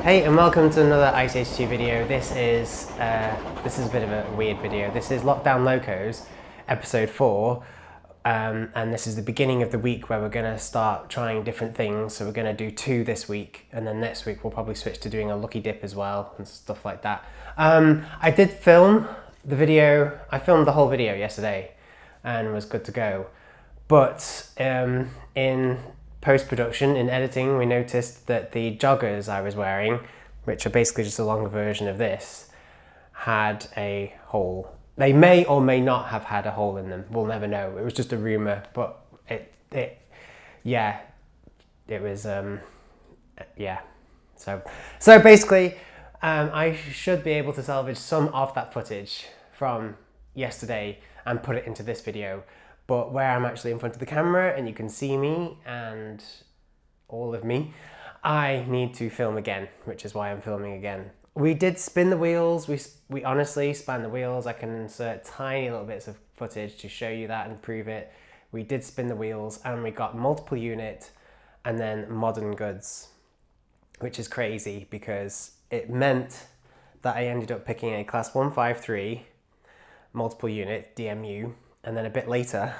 Hey, and welcome to another ICH2 video. This is a bit of a weird video. This is Lockdown Locos, episode 4, and this is the beginning of the week where we're going to start trying different things. So we're going to do 2 this week, and then next week we'll probably switch to doing a lucky dip as well and stuff like that. I did film the video. I filmed the whole video yesterday, and was good to go. But in post-production, in editing, we noticed that the joggers I was wearing, which are basically just a longer version of this, had a hole. They may or may not have had a hole in them. We'll never know. It was just a rumor, but it was yeah. So basically, I should be able to salvage some of that footage from yesterday and put it into this video. But where I'm actually in front of the camera and you can see me and all of me, I need to film again, which is why I'm filming again. We did spin the wheels. We honestly span the wheels. I can insert tiny little bits of footage to show you that and prove it. We did spin the wheels and we got multiple unit and then modern goods, which is crazy because it meant that I ended up picking a class 153 multiple unit DMU, and then a bit later,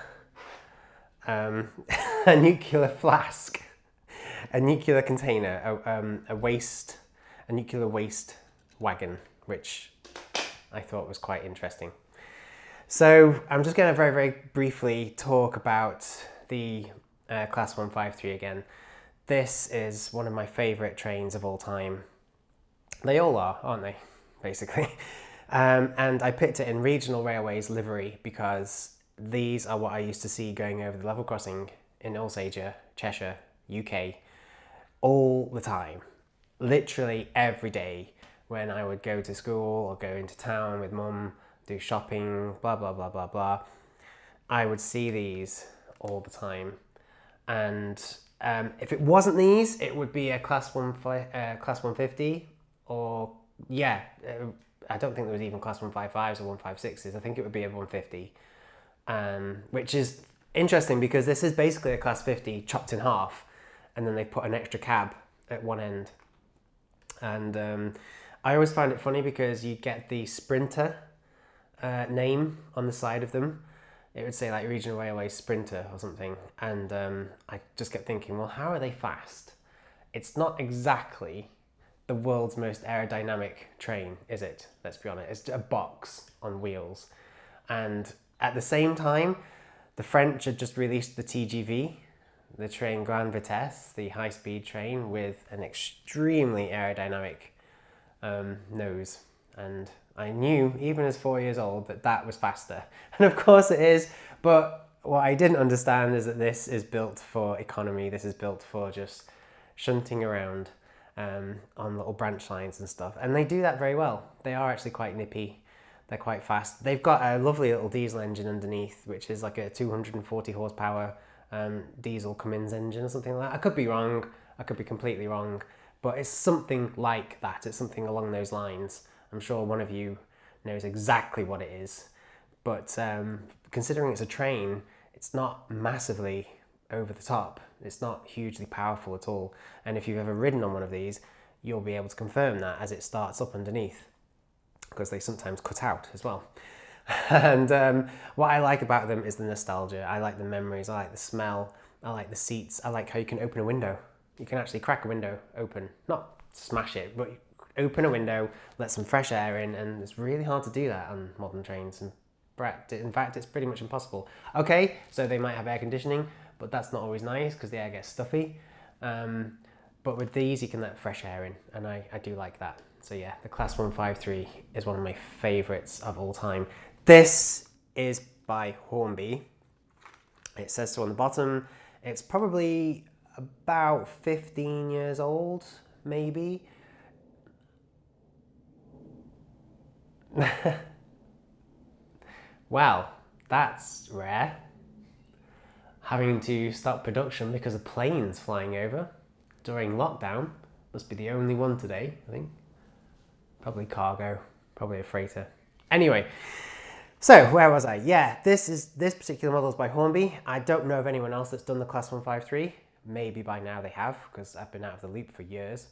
a nuclear flask, a nuclear container, a nuclear waste wagon, which I thought was quite interesting. So I'm just going to very, very briefly talk about the Class 153 again. This is one of my favourite trains of all time. They all are, aren't they, basically? And I picked it in Regional Railways livery because these are what I used to see going over the level crossing in Alsager, Cheshire, UK, all the time. Literally every day when I would go to school or go into town with mum, do shopping, blah, blah, blah, blah, blah. I would see these all the time. And if it wasn't these, it would be a Class 150 or, yeah, I don't think there was even Class 155s or 156s. I think it would be a 150. Which is interesting because this is basically a Class 50 chopped in half, and then they put an extra cab at one end. And I always find it funny because you get the Sprinter name on the side of them. It would say like Regional Railway Sprinter or something, and I just kept thinking, well, how are they fast? It's not exactly the world's most aerodynamic train, is it? Let's be honest. It's a box on wheels. And at the same time, the French had just released the TGV, the train Grande Vitesse, the high-speed train with an extremely aerodynamic nose. And I knew, even as 4 years old, that that was faster. And of course it is, but what I didn't understand is that this is built for economy. This is built for just shunting around on little branch lines and stuff. And they do that very well. They are actually quite nippy. They're quite fast. They've got a lovely little diesel engine underneath, which is like a 240 horsepower diesel Cummins engine or something like that. I could be wrong. I could be completely wrong. But it's something like that. It's something along those lines. I'm sure one of you knows exactly what it is. But considering it's a train, it's not massively over the top. It's not hugely powerful at all. And if you've ever ridden on one of these, you'll be able to confirm that as it starts up underneath, because they sometimes cut out as well. And what I like about them is the nostalgia. I like the memories, I like the smell, I like the seats, I like how you can open a window. You can actually crack a window open, not smash it, but open a window, let some fresh air in, and it's really hard to do that on modern trains. And in fact, it's pretty much impossible. Okay, so they might have air conditioning, but that's not always nice because the air gets stuffy. But with these, you can let fresh air in, and I do like that. So yeah, the Class 153 is one of my favourites of all time. This is by Hornby. It says so on the bottom. It's probably about 15 years old, maybe. Well, that's rare. Having to stop production because of planes flying over during lockdown. Must be the only one today, I think. Probably cargo, probably a freighter. Anyway, so where was I? Yeah, this particular model is by Hornby. I don't know of anyone else that's done the Class 153. Maybe by now they have, because I've been out of the loop for years.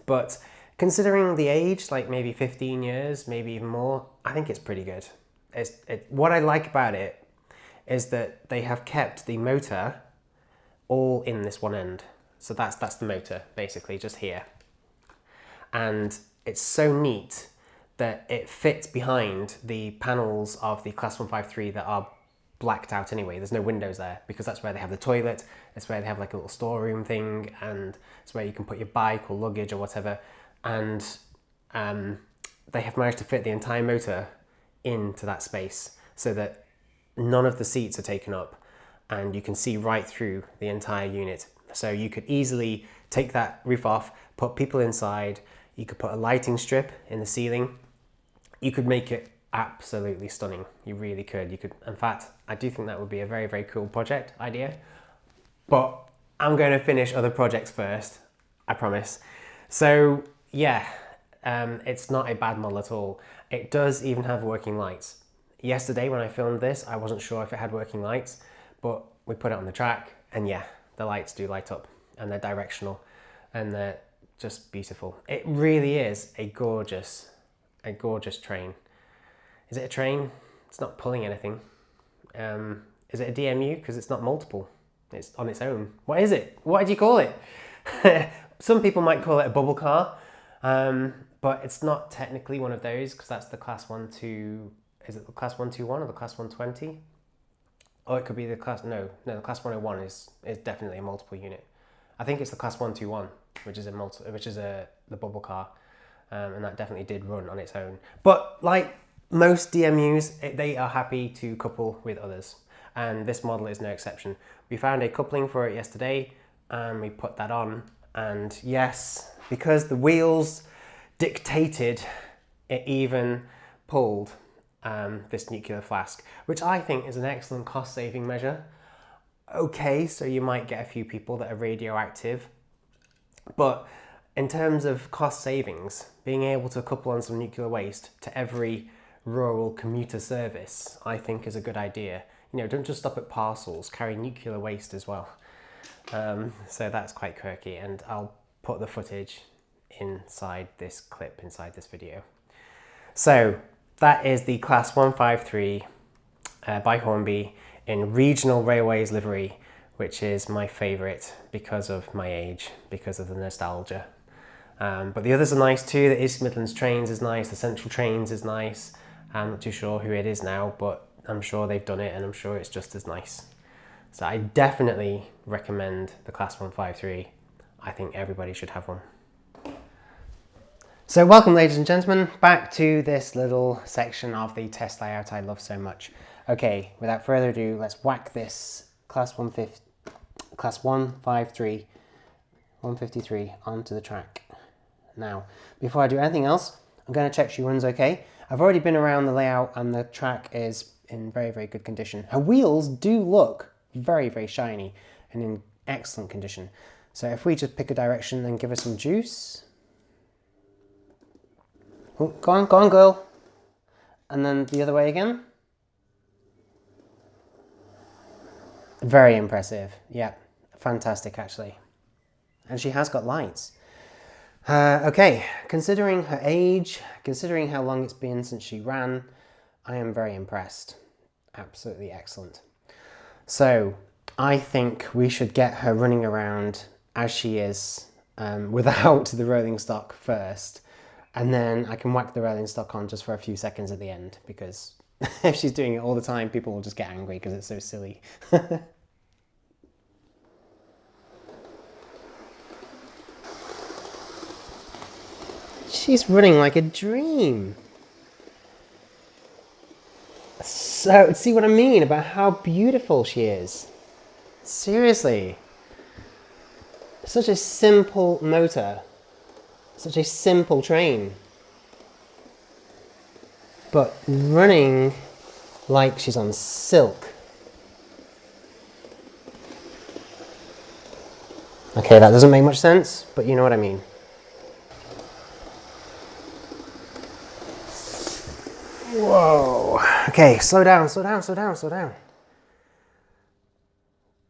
But considering the age, like maybe 15 years, maybe even more, I think it's pretty good. What I like about it is that they have kept the motor all in this one end. So that's the motor, basically, just here. And it's so neat that it fits behind the panels of the Class 153 that are blacked out anyway. There's no windows there because that's where they have the toilet, it's where they have like a little storeroom thing, and it's where you can put your bike or luggage or whatever. And they have managed to fit the entire motor into that space so that none of the seats are taken up and you can see right through the entire unit. So you could easily take that roof off, put people inside, you could put a lighting strip in the ceiling, you could make it absolutely stunning. You really could. You could, in fact, I do think that would be a very, very cool project idea. But I'm going to finish other projects first, I promise. So yeah, it's not a bad model at all. It does even have working lights. Yesterday when I filmed this, I wasn't sure if it had working lights, but we put it on the track and yeah, the lights do light up and they're directional and they're just beautiful. It really is a gorgeous train. Is it a train? It's not pulling anything. Is it a DMU? Because it's not multiple. It's on its own. What is it? What did you call it? Some people might call it a bubble car, but it's not technically one of those because that's the Class 1-2. Is it the Class 121 or the Class 120? Or it could be the Class, no, the Class 101 is definitely a multiple unit. I think it's the Class 121, which is the bubble car, and that definitely did run on its own. But like most DMUs, they are happy to couple with others, and this model is no exception. We found a coupling for it yesterday, and we put that on, and yes, because the wheels dictated, it even pulled this nuclear flask, which I think is an excellent cost-saving measure. Okay, so you might get a few people that are radioactive, but in terms of cost savings, being able to couple on some nuclear waste to every rural commuter service, I think is a good idea. You know, don't just stop at parcels, carry nuclear waste as well. So that's quite quirky, and I'll put the footage inside this clip, inside this video. So that is the Class 153 by Hornby in Regional Railways livery, which is my favourite because of my age, because of the nostalgia. But the others are nice too. The East Midlands Trains is nice, the Central Trains is nice. I'm not too sure who it is now, but I'm sure they've done it and I'm sure it's just as nice. So I definitely recommend the Class 153. I think everybody should have one. So welcome, ladies and gentlemen, back to this little section of the test layout I love so much. Okay, without further ado, let's whack this Class 153 onto the track. Now, before I do anything else, I'm going to check she runs okay. I've already been around the layout and the track is in very, very good condition. Her wheels do look very, very shiny and in excellent condition. So if we just pick a direction and give her some juice. Oh, go on, girl. And then the other way again. Very impressive. Yeah, fantastic actually. And she has got lights. Okay, considering her age, considering how long it's been since she ran, I am very impressed. Absolutely excellent. So I think we should get her running around as she is without the rolling stock first. And then I can whack the rolling stock on just for a few seconds at the end, because if she's doing it all the time, people will just get angry because it's so silly. She's running like a dream. So, see what I mean about how beautiful she is? Seriously. Such a simple motor. Such a simple train. But running like she's on silk. Okay, that doesn't make much sense, but you know what I mean. Whoa. Okay, slow down.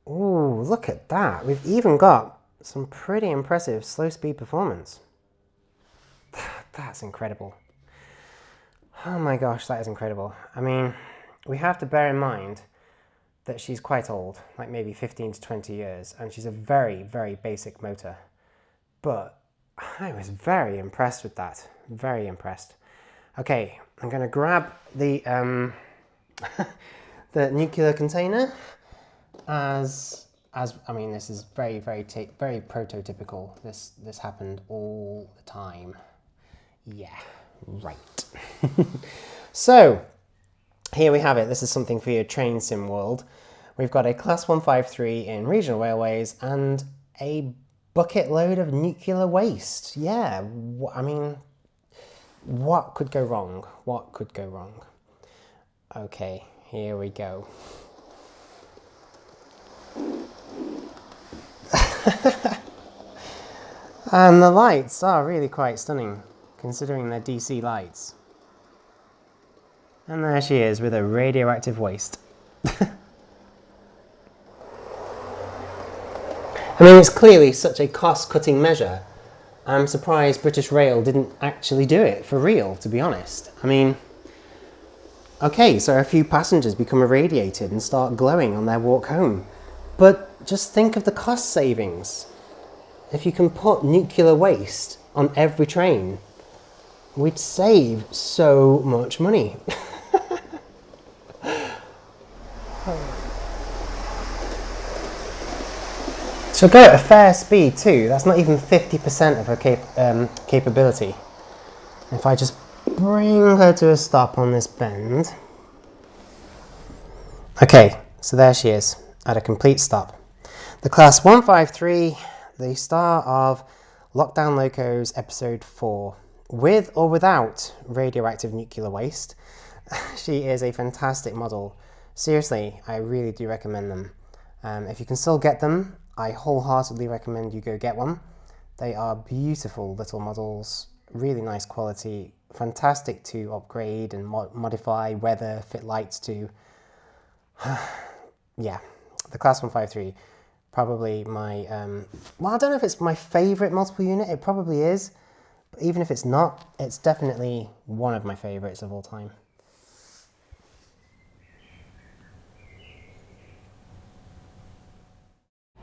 Ooh, look at that. We've even got some pretty impressive slow speed performance. That's incredible. Oh my gosh, that is incredible. I mean, we have to bear in mind that she's quite old, like maybe 15 to 20 years, and she's a very, very basic motor. But I was very impressed with that. Very impressed. Okay, I'm going to grab the the nuclear container as I mean, this is very prototypical. This happened all the time. Yeah, right. So here we have it. This is something for your train sim world. We've got a Class 153 in regional railways and a bucket load of nuclear waste. Yeah, I mean, what could go wrong? What could go wrong? Okay, here we go. And the lights are really quite stunning, considering they're DC lights. And there she is with a radioactive waste. I mean, it's clearly such a cost-cutting measure. I'm surprised British Rail didn't actually do it for real, to be honest. I mean, okay, so a few passengers become irradiated and start glowing on their walk home. But just think of the cost savings. If you can put nuclear waste on every train, we'd save so much money. She'll go at a fair speed too. That's not even 50% of her capability. If I just bring her to a stop on this bend. Okay, so there she is at a complete stop. The Class 153, the star of Lockdown Locos episode 4, with or without radioactive nuclear waste. She is a fantastic model. Seriously, I really do recommend them. If you can still get them, I wholeheartedly recommend you go get one. They are beautiful little models, really nice quality, fantastic to upgrade and modify, weather, fit lights to. Yeah, the Class 153, probably my, well, I don't know if it's my favourite multiple unit, it probably is, but even if it's not, it's definitely one of my favourites of all time.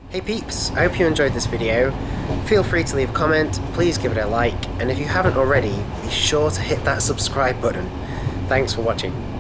Hey peeps, I hope you enjoyed this video. Feel free to leave a comment, please give it a like, and if you haven't already, be sure to hit that subscribe button. Thanks for watching.